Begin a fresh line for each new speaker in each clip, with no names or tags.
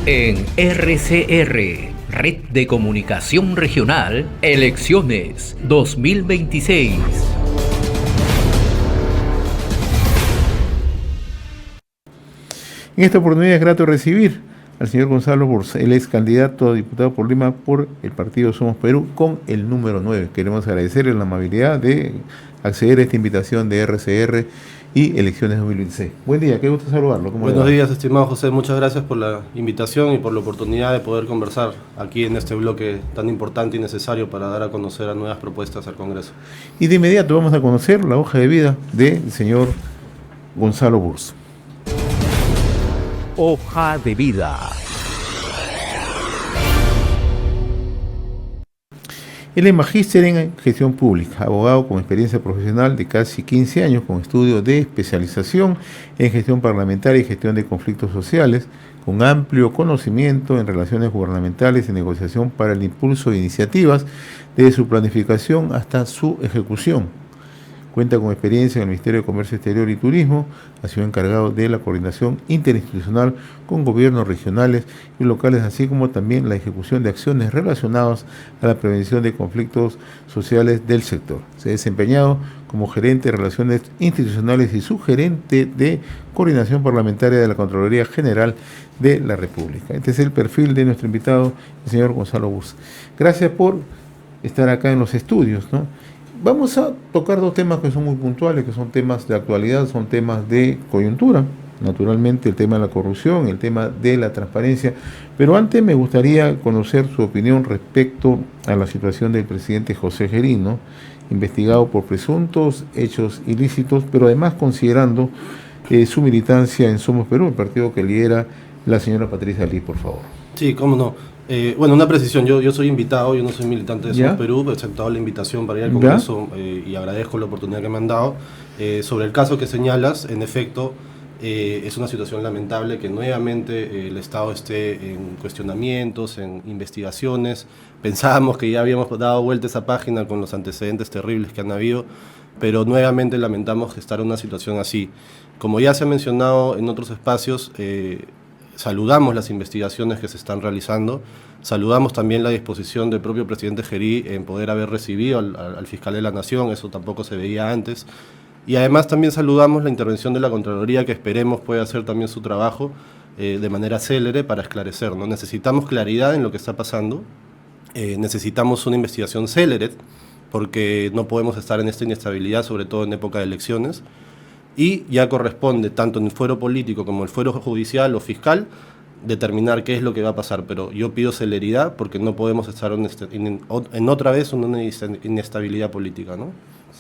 En RCR, Red de Comunicación Regional, Elecciones 2026.
En esta oportunidad es grato recibir al señor Gonzalo Burs. Él es candidato a diputado por Lima por el partido Somos Perú con el número 9. Queremos agradecerle la amabilidad de acceder a esta invitación de RCR y Elecciones 2026. Buen día, qué gusto saludarlo.
Buenos días, estimado José. Muchas gracias por la invitación y por la oportunidad de poder conversar aquí en este bloque tan importante y necesario para dar a conocer a nuevas propuestas al Congreso.
Y de inmediato vamos a conocer la hoja de vida del señor Gonzalo Burs.
Hoja de vida.
Él es magíster en gestión pública, abogado con experiencia profesional de casi 15 años, con estudios de especialización en gestión parlamentaria y gestión de conflictos sociales, con amplio conocimiento en relaciones gubernamentales y negociación para el impulso de iniciativas, desde su planificación hasta su ejecución. Cuenta con experiencia en el Ministerio de Comercio Exterior y Turismo, ha sido encargado de la coordinación interinstitucional con gobiernos regionales y locales, así como también la ejecución de acciones relacionadas a la prevención de conflictos sociales del sector. Se ha desempeñado como gerente de Relaciones Institucionales y subgerente de Coordinación Parlamentaria de la Contraloría General de la República. Este es el perfil de nuestro invitado, el señor Gonzalo Burs. Gracias por estar acá en los estudios, ¿no? Vamos a tocar dos temas que son muy puntuales, que son temas de actualidad, son temas de coyuntura, naturalmente el tema de la corrupción, el tema de la transparencia, pero antes me gustaría conocer su opinión respecto a la situación del presidente José Gerí, ¿no? Investigado por presuntos hechos ilícitos, pero además considerando su militancia en Somos Perú, el partido que lidera la señora Patricia Lee, por favor.
Sí, cómo no. Bueno, una precisión, yo soy invitado, yo no soy militante de Somos Perú, he aceptado la invitación para ir al Congreso y agradezco la oportunidad que me han dado. Sobre el caso que señalas, en efecto, es una situación lamentable que nuevamente el Estado esté en cuestionamientos, en investigaciones. Pensábamos que ya habíamos dado vuelta a esa página con los antecedentes terribles que han habido, pero nuevamente lamentamos estar en una situación así. Como ya se ha mencionado en otros espacios, saludamos las investigaciones que se están realizando, saludamos también la disposición del propio presidente Gerí en poder haber recibido al fiscal de la Nación, eso tampoco se veía antes, y además también saludamos la intervención de la Contraloría, que esperemos pueda hacer también su trabajo de manera célere para esclarecer, ¿no? Necesitamos claridad en lo que está pasando, necesitamos una investigación célere, porque no podemos estar en esta inestabilidad, sobre todo en época de elecciones, y ya corresponde, tanto en el fuero político como en el fuero judicial o fiscal, determinar qué es lo que va a pasar. Pero yo pido celeridad porque no podemos estar en otra vez una inestabilidad política, ¿no?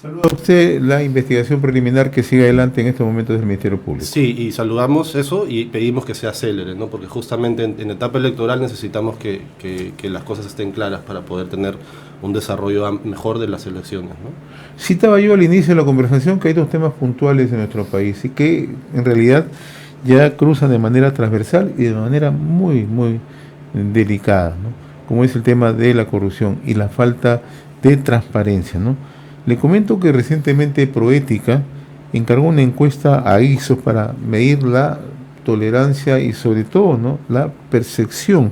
¿Saluda usted la investigación preliminar que sigue adelante en estos momentos del Ministerio Público?
Sí, y saludamos eso y pedimos que sea célere, ¿no? Porque justamente en etapa electoral necesitamos que las cosas estén claras para poder tener un desarrollo mejor de las elecciones, ¿no?
Citaba yo al inicio de la conversación que hay dos temas puntuales en nuestro país y que en realidad ya cruzan de manera transversal y de manera muy, muy delicada, ¿no? Como es el tema de la corrupción y la falta de transparencia, ¿no? Le comento que recientemente Proética encargó una encuesta a Ipsos para medir la tolerancia y sobre todo, ¿no?, la percepción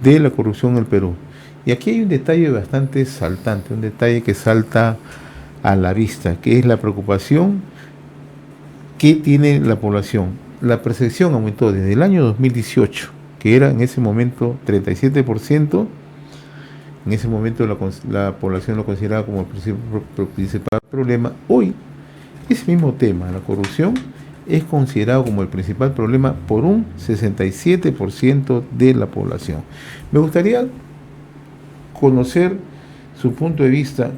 de la corrupción en el Perú. Y aquí hay un detalle bastante saltante, un detalle que salta a la vista, que es la preocupación que tiene la población. La percepción aumentó desde el año 2018, que era en ese momento 37%, en ese momento la población lo consideraba como el principal problema. Hoy, ese mismo tema, la corrupción, es considerado como el principal problema por un 67% de la población. Me gustaría conocer su punto de vista.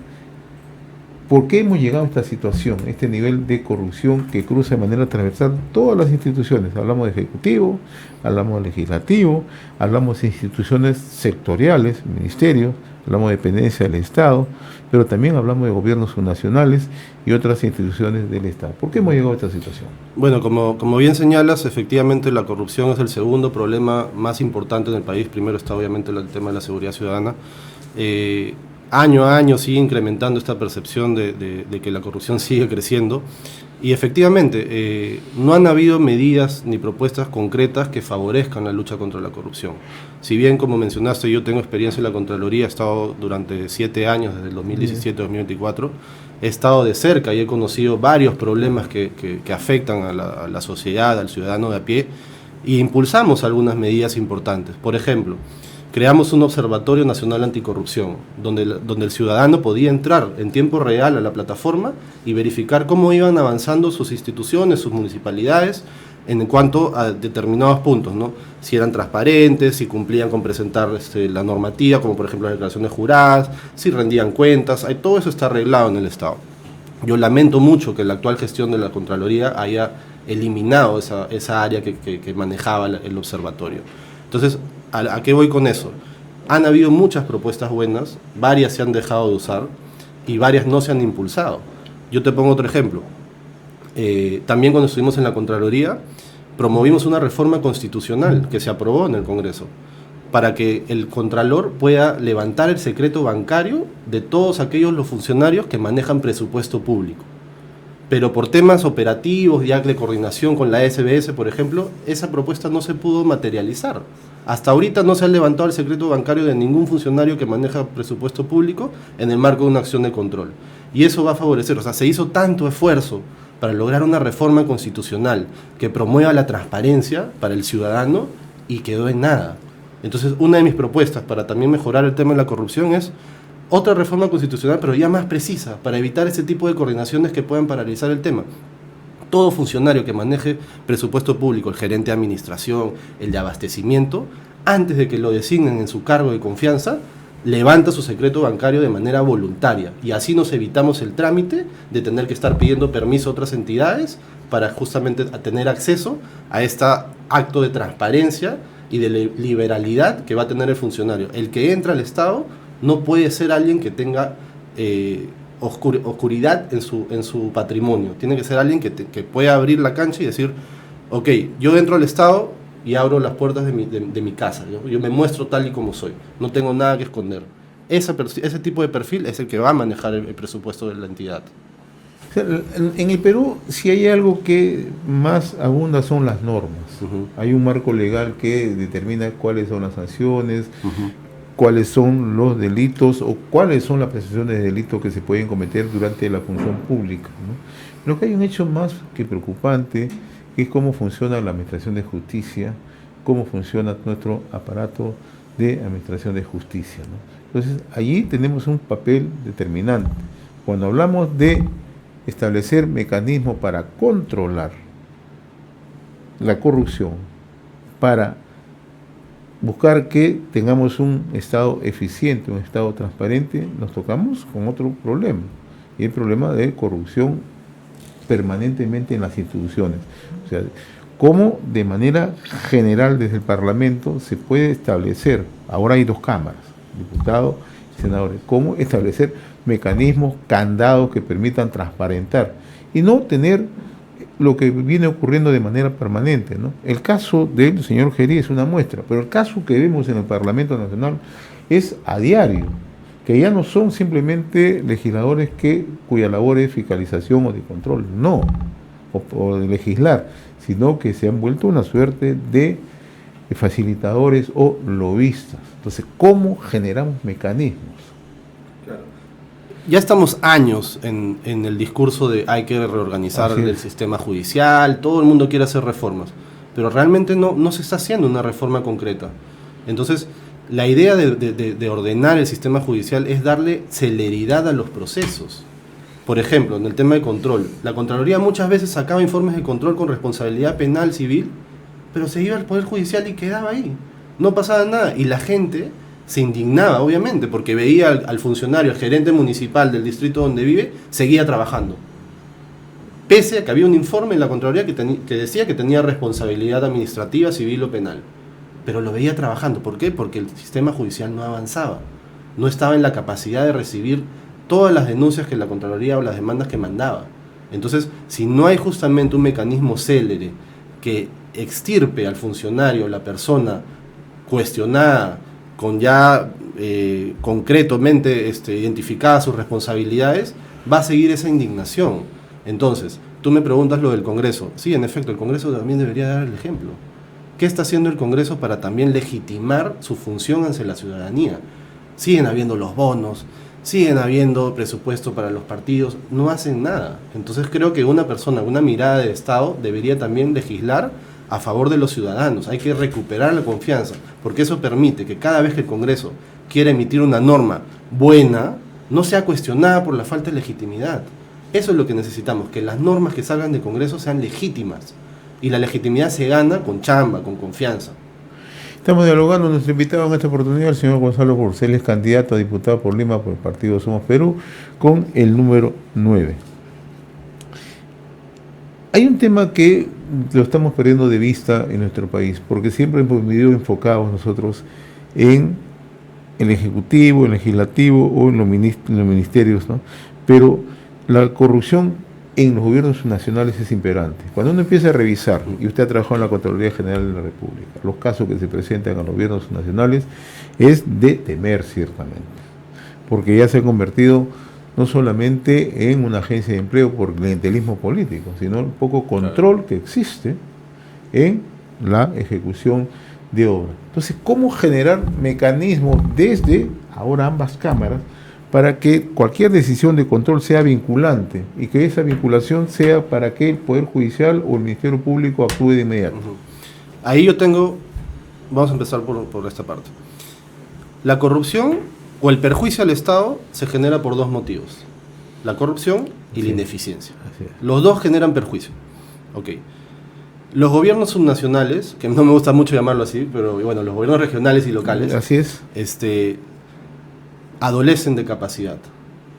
¿Por qué hemos llegado a esta situación, este nivel de corrupción que cruza de manera transversal todas las instituciones? Hablamos de Ejecutivo, hablamos de Legislativo, hablamos de instituciones sectoriales, ministerios, hablamos de dependencia del Estado, pero también hablamos de gobiernos subnacionales y otras instituciones del Estado. ¿Por qué hemos llegado a esta situación?
Bueno, como bien señalas, efectivamente la corrupción es el segundo problema más importante en el país. Primero está obviamente el tema de la seguridad ciudadana. Año a año sigue incrementando esta percepción de que la corrupción sigue creciendo Y efectivamente, no han habido medidas ni propuestas concretas que favorezcan la lucha contra la corrupción. Si bien, como mencionaste, yo tengo experiencia en la Contraloría, he estado durante 7 años, desde el 2017 a 2024, he estado de cerca y he conocido varios problemas que afectan a la sociedad, al ciudadano de a pie, y impulsamos algunas medidas importantes. Por ejemplo, creamos un Observatorio Nacional Anticorrupción, donde el ciudadano podía entrar en tiempo real a la plataforma y verificar cómo iban avanzando sus instituciones, sus municipalidades, en cuanto a determinados puntos, ¿no? Si eran transparentes, si cumplían con presentar la normativa, como por ejemplo las declaraciones juradas, si rendían cuentas, todo eso está arreglado en el Estado. Yo lamento mucho que la actual gestión de la Contraloría haya eliminado esa área que manejaba el observatorio. Entonces, ¿a qué voy con eso? Han habido muchas propuestas buenas, varias se han dejado de usar y varias no se han impulsado. Yo te pongo otro ejemplo. También cuando estuvimos en la Contraloría, promovimos una reforma constitucional que se aprobó en el Congreso para que el Contralor pueda levantar el secreto bancario de todos los funcionarios que manejan presupuesto público. Pero por temas operativos, ya de coordinación con la SBS, por ejemplo, esa propuesta no se pudo materializar. Hasta ahorita no se ha levantado el secreto bancario de ningún funcionario que maneja presupuesto público en el marco de una acción de control. Y eso va a favorecer, se hizo tanto esfuerzo para lograr una reforma constitucional que promueva la transparencia para el ciudadano y quedó en nada. Entonces, una de mis propuestas para también mejorar el tema de la corrupción es otra reforma constitucional, pero ya más precisa, para evitar ese tipo de coordinaciones que puedan paralizar el tema. Todo funcionario que maneje presupuesto público, el gerente de administración, el de abastecimiento, antes de que lo designen en su cargo de confianza, levanta su secreto bancario de manera voluntaria. Y así nos evitamos el trámite de tener que estar pidiendo permiso a otras entidades para justamente tener acceso a este acto de transparencia y de liberalidad que va a tener el funcionario. El que entra al Estado no puede ser alguien que tenga oscuridad en su patrimonio. Tiene que ser alguien que pueda abrir la cancha y decir, ok, yo entro al Estado y abro las puertas de mi casa. Yo me muestro tal y como soy. No tengo nada que esconder. Ese tipo de perfil es el que va a manejar el presupuesto de la entidad.
O sea, en el Perú, si hay algo que más abunda son las normas. Hay un marco legal que determina cuáles son las sanciones, cuáles son los delitos o cuáles son las presunciones de delito que se pueden cometer durante la función pública, ¿no? Lo que hay un hecho más que preocupante es cómo funciona la administración de justicia, cómo funciona nuestro aparato de administración de justicia, ¿no? Entonces, allí tenemos un papel determinante. Cuando hablamos de establecer mecanismos para controlar la corrupción, para buscar que tengamos un Estado eficiente, un Estado transparente, nos tocamos con otro problema, y el problema de corrupción permanentemente en las instituciones. O sea, cómo de manera general desde el Parlamento se puede establecer, ahora hay 2 cámaras, diputados y senadores, cómo establecer mecanismos, candados que permitan transparentar y no tener lo que viene ocurriendo de manera permanente, ¿no? El caso del señor Gerí es una muestra, pero el caso que vemos en el Parlamento Nacional es a diario, que ya no son simplemente legisladores cuya labor es fiscalización o de control, no, o de legislar, sino que se han vuelto una suerte de facilitadores o lobistas. Entonces, ¿cómo generamos mecanismos?
Ya estamos años en el discurso de hay que reorganizar el sistema judicial, todo el mundo quiere hacer reformas, pero realmente no se está haciendo una reforma concreta. Entonces, la idea de ordenar el sistema judicial es darle celeridad a los procesos. Por ejemplo, en el tema de control, la Contraloría muchas veces sacaba informes de control con responsabilidad penal, civil, pero se iba al Poder Judicial y quedaba ahí, no pasaba nada, y la gente se indignaba, obviamente, porque veía al funcionario, al gerente municipal del distrito donde vive, seguía trabajando. Pese a que había un informe en la Contraloría que decía que tenía responsabilidad administrativa, civil o penal. Pero lo veía trabajando. ¿Por qué? Porque el sistema judicial no avanzaba. No estaba en la capacidad de recibir todas las denuncias que la Contraloría o las demandas que mandaba. Entonces, si no hay justamente un mecanismo célere que extirpe al funcionario, la persona cuestionada, con ya concretamente identificadas sus responsabilidades, va a seguir esa indignación. Entonces, tú me preguntas lo del Congreso. Sí, en efecto, el Congreso también debería dar el ejemplo. ¿Qué está haciendo el Congreso para también legitimar su función ante la ciudadanía? Siguen habiendo los bonos, siguen habiendo presupuesto para los partidos, no hacen nada. Entonces creo que una persona, una mirada de Estado, debería también legislar a favor de los ciudadanos. Hay que recuperar la confianza, porque eso permite que cada vez que el Congreso quiera emitir una norma buena, no sea cuestionada por la falta de legitimidad. Eso es lo que necesitamos, que las normas que salgan del Congreso sean legítimas. Y la legitimidad se gana con chamba, con confianza.
Estamos dialogando con nuestro invitado en esta oportunidad, el señor Gonzalo Porcel, es candidato a diputado por Lima por el partido Somos Perú, con el número 9. Hay un tema que lo estamos perdiendo de vista en nuestro país, porque siempre hemos vivido enfocados nosotros en el Ejecutivo, el Legislativo o en los ministerios, ¿no? Pero la corrupción en los gobiernos nacionales es imperante. Cuando uno empieza a revisar, y usted ha trabajado en la Contraloría General de la República, los casos que se presentan a los gobiernos nacionales, es de temer ciertamente, porque ya se ha convertido no solamente en una agencia de empleo por clientelismo político, sino el poco control que existe en la ejecución de obra. Entonces, ¿cómo generar mecanismos desde ahora ambas cámaras para que cualquier decisión de control sea vinculante y que esa vinculación sea para que el Poder Judicial o el Ministerio Público actúe de inmediato?
Ahí vamos a empezar por esta parte. La corrupción o el perjuicio al Estado se genera por dos motivos: la corrupción y la ineficiencia. Los dos generan perjuicio. Ok. Los gobiernos subnacionales, que no me gusta mucho llamarlo así, pero bueno, los gobiernos regionales y locales,
así es,
adolecen de capacidad.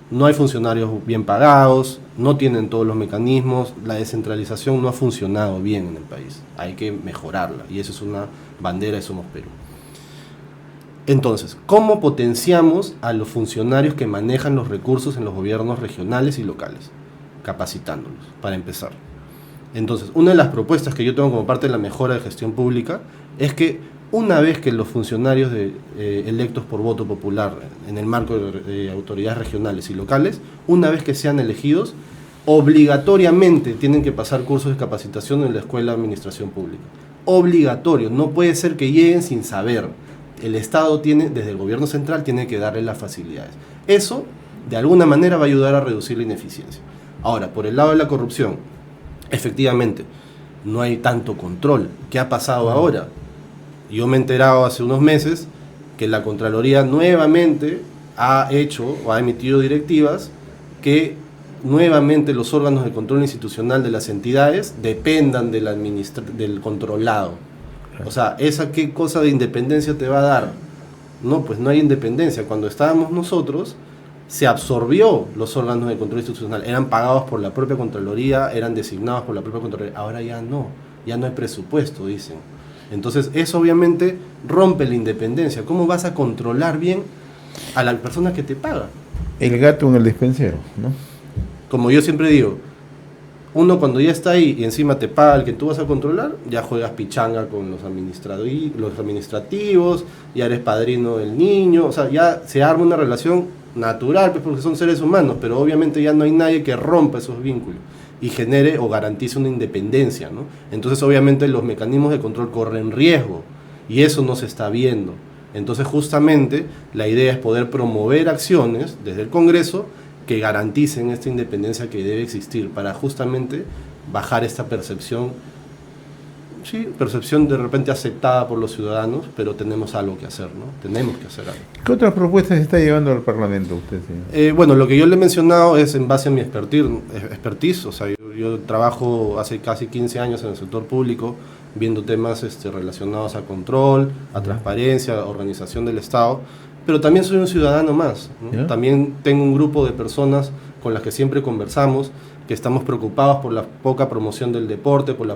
No hay funcionarios bien pagados, no tienen todos los mecanismos, la descentralización no ha funcionado bien en el país. Hay que mejorarla y eso es una bandera de Somos Perú. Entonces, ¿cómo potenciamos a los funcionarios que manejan los recursos en los gobiernos regionales y locales? Capacitándolos, para empezar. Entonces, una de las propuestas que yo tengo como parte de la mejora de gestión pública es que una vez que los funcionarios electos por voto popular en el marco de autoridades regionales y locales, una vez que sean elegidos, obligatoriamente tienen que pasar cursos de capacitación en la Escuela de Administración Pública. Obligatorio, no puede ser que lleguen sin saber. El Estado desde el gobierno central, tiene que darle las facilidades. Eso, de alguna manera, va a ayudar a reducir la ineficiencia. Ahora, por el lado de la corrupción, efectivamente, no hay tanto control. ¿Qué ha pasado ahora? Yo me he enterado hace unos meses que la Contraloría nuevamente ha hecho o ha emitido directivas que nuevamente los órganos de control institucional de las entidades dependan del controlado. O sea, ¿esa qué cosa de independencia te va a dar? No, pues no hay independencia. Cuando estábamos nosotros, se absorbió los órganos de control institucional. Eran pagados por la propia Contraloría, eran designados por la propia Contraloría. Ahora ya no hay presupuesto, dicen. Entonces, eso obviamente rompe la independencia. ¿Cómo vas a controlar bien a la persona que te paga?
El gato en el despensero, ¿no?
Como yo siempre digo, uno cuando ya está ahí y encima te paga el que tú vas a controlar, ya juegas pichanga con los administrativos, ya eres padrino del niño, o sea, ya se arma una relación natural, pues porque son seres humanos, pero obviamente ya no hay nadie que rompa esos vínculos y genere o garantice una independencia, ¿no? Entonces obviamente los mecanismos de control corren riesgo y eso no se está viendo. Entonces justamente la idea es poder promover acciones desde el Congreso que garanticen esta independencia que debe existir para justamente bajar esta percepción de repente aceptada por los ciudadanos, pero tenemos algo que hacer, ¿no? Tenemos que hacer algo.
¿Qué otras propuestas está llevando al Parlamento usted, señor?
Bueno, lo que yo le he mencionado es en base a mi expertise, o sea, yo trabajo hace casi 15 años en el sector público, viendo temas relacionados a control, a transparencia, a organización del Estado, pero también soy un ciudadano más, ¿no? También tengo un grupo de personas con las que siempre conversamos, que estamos preocupados por la poca promoción del deporte, por la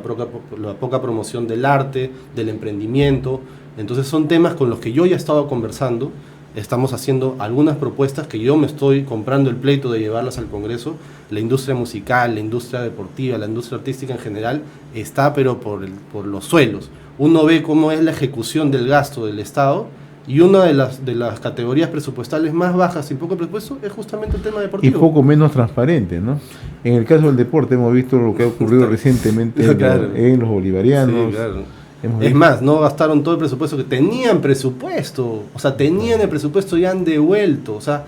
poca promoción del arte, del emprendimiento. Entonces son temas con los que yo ya he estado conversando, estamos haciendo algunas propuestas que yo me estoy comprando el pleito de llevarlas al Congreso. La industria musical, la industria deportiva, la industria artística en general está pero por los suelos. Uno ve cómo es la ejecución del gasto del Estado Y una de las categorías presupuestales más bajas sin poco presupuesto es justamente el tema deportivo.
Y poco menos transparente, ¿no? En el caso del deporte hemos visto lo que ha ocurrido recientemente
claro.
en los bolivarianos.
Sí, claro. Es más, no gastaron todo el presupuesto que tenían presupuesto. O sea, tenían el presupuesto y han devuelto. O sea,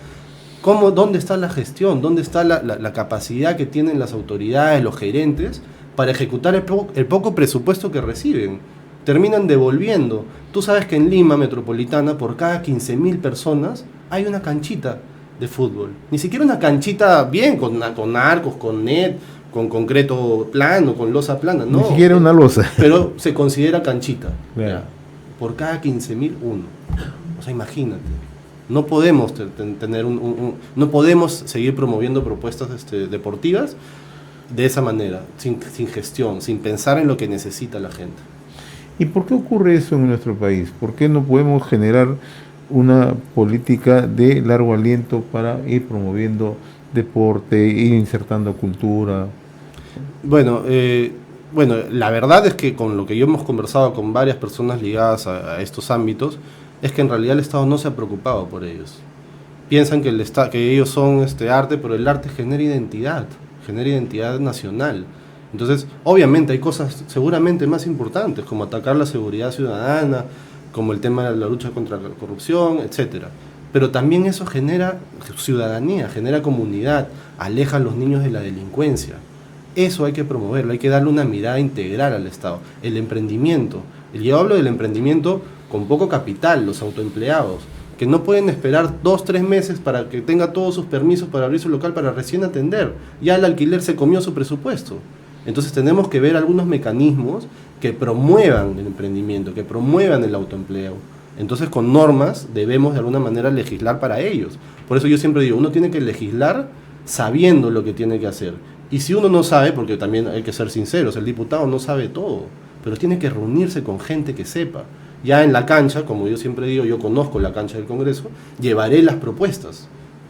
¿dónde está la gestión? ¿Dónde está la capacidad que tienen las autoridades, los gerentes, para ejecutar el poco presupuesto que reciben? Terminan devolviendo. Tú sabes que en Lima metropolitana, por cada 15.000 personas, hay una canchita de fútbol. Ni siquiera una canchita bien, con arcos, con net, con concreto plano, con losa plana. No,
ni siquiera una losa.
Pero se considera canchita.
Claro.
Por cada 15.000, uno. O sea, imagínate. No podemos tener no podemos seguir promoviendo propuestas deportivas de esa manera, sin gestión, sin pensar en lo que necesita la gente.
¿Y por qué ocurre eso en nuestro país? ¿Por qué no podemos generar una política de largo aliento para ir promoviendo deporte, ir insertando cultura?
Bueno, la verdad es que con lo que yo hemos conversado con varias personas ligadas a estos ámbitos, es que en realidad el Estado no se ha preocupado por ellos. Piensan que ellos son arte, pero el arte genera identidad nacional. Entonces, obviamente hay cosas seguramente más importantes, como atacar la seguridad ciudadana, como el tema de la lucha contra la corrupción, etcétera. Pero también eso genera ciudadanía, genera comunidad, aleja a los niños de la delincuencia. Eso hay que promoverlo, hay que darle una mirada integral al Estado. El emprendimiento, yo hablo del emprendimiento con poco capital, los autoempleados, que no pueden esperar 2-3 meses para que tenga todos sus permisos para abrir su local para recién atender. Ya el alquiler se comió su presupuesto. Entonces tenemos que ver algunos mecanismos que promuevan el emprendimiento, que promuevan el autoempleo. Entonces con normas debemos de alguna manera legislar para ellos. Por eso yo siempre digo, uno tiene que legislar sabiendo lo que tiene que hacer. Y si uno no sabe, porque también hay que ser sinceros, el diputado no sabe todo, pero tiene que reunirse con gente que sepa. Ya en la cancha, como yo siempre digo, yo conozco la cancha del Congreso, llevaré las propuestas,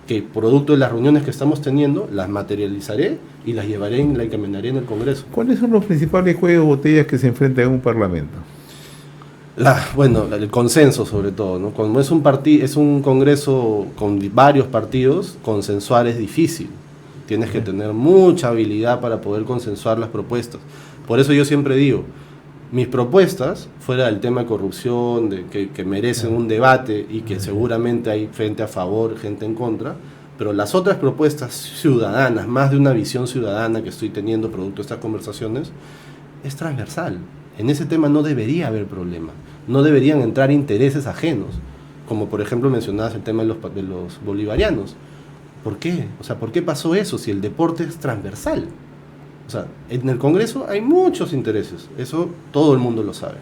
que producto de las reuniones que estamos teniendo, las materializaré y las la encaminaré en el Congreso.
¿Cuáles son los principales cuellos de botellas que se enfrentan en un parlamento?
El consenso sobre todo, ¿no? Como es un Congreso con varios partidos, consensuar es difícil. Tienes que tener mucha habilidad para poder consensuar las propuestas. Por eso yo siempre digo, mis propuestas, fuera del tema de corrupción, que merecen un debate y que seguramente hay gente a favor, gente en contra, pero las otras propuestas ciudadanas, más de una visión ciudadana que estoy teniendo producto de estas conversaciones, es transversal. En ese tema no debería haber problema, no deberían entrar intereses ajenos, como por ejemplo mencionabas el tema de los bolivarianos. ¿Por qué? O sea, ¿por qué pasó eso si el deporte es transversal? O sea, en el Congreso hay muchos intereses, eso todo el mundo lo sabe.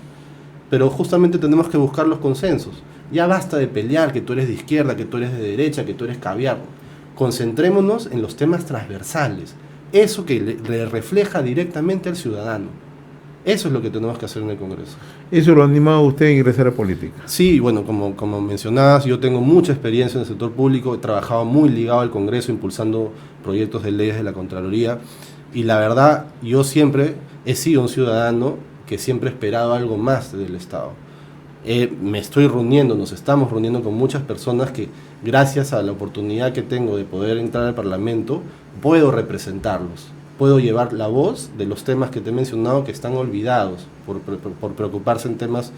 Pero justamente tenemos que buscar los consensos. Ya basta de pelear que tú eres de izquierda, que tú eres de derecha, que tú eres caviar. Concentrémonos en los temas transversales. Eso que le refleja directamente al ciudadano. Eso es lo que tenemos que hacer en el Congreso.
¿Eso lo ha animado a usted a ingresar a política?
Sí, bueno, como mencionabas, yo tengo mucha experiencia en el sector público, he trabajado muy ligado al Congreso, impulsando proyectos de leyes de la Contraloría. Y la verdad, yo siempre he sido un ciudadano que siempre ha esperado algo más del Estado. Nos estamos reuniendo con muchas personas que, gracias a la oportunidad que tengo de poder entrar al Parlamento, puedo representarlos. Puedo llevar la voz de los temas que te he mencionado que están olvidados por preocuparse en temas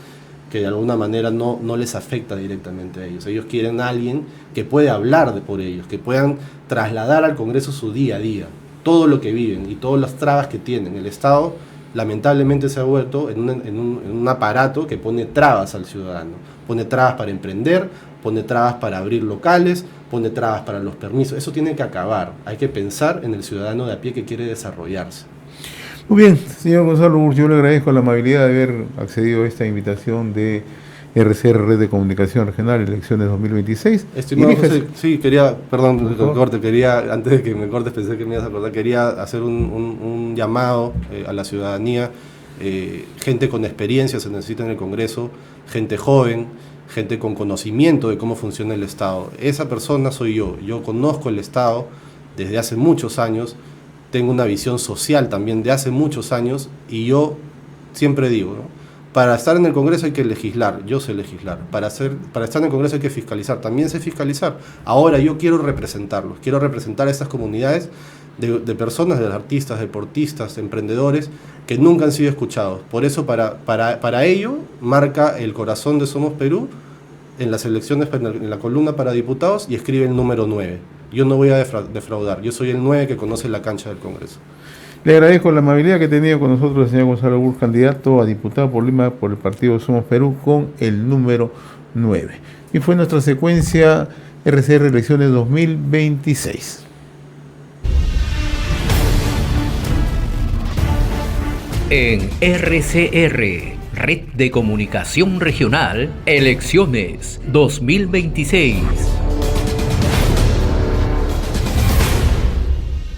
que de alguna manera no les afecta directamente a ellos. Ellos quieren a alguien que pueda hablar por ellos, que puedan trasladar al Congreso su día a día. Todo lo que viven y todas las trabas que tienen. El Estado lamentablemente se ha vuelto en un aparato que pone trabas al ciudadano. Pone trabas para emprender, pone trabas para abrir locales, pone trabas para los permisos. Eso tiene que acabar. Hay que pensar en el ciudadano de a pie que quiere desarrollarse.
Muy bien, señor Gonzalo Urch, yo le agradezco la amabilidad de haber accedido a esta invitación de RCR, Red de Comunicación Regional, elecciones 2026.
Estimado José, sí, antes de que me cortes, pensé que me ibas a acordar, quería hacer un llamado a la ciudadanía, gente con experiencia se necesita en el Congreso, gente joven, gente con conocimiento de cómo funciona el Estado. Esa persona soy yo conozco el Estado desde hace muchos años, tengo una visión social también de hace muchos años y yo siempre digo, ¿no? Para estar en el Congreso hay que legislar, yo sé legislar. Para estar en el Congreso hay que fiscalizar, también sé fiscalizar. Ahora yo quiero representarlos, quiero representar a estas comunidades de personas, de artistas, deportistas, emprendedores, que nunca han sido escuchados. Por eso, para ello, marca el corazón de Somos Perú en las elecciones, en la columna para diputados, y escribe el número 9. Yo no voy a defraudar, yo soy el 9 que conoce la cancha del Congreso.
Le agradezco la amabilidad que ha tenido con nosotros el señor Gonzalo Burgos, candidato a diputado por Lima por el partido Somos Perú con el número 9. Y fue nuestra secuencia RCR Elecciones 2026.
En RCR, Red de Comunicación Regional, Elecciones 2026.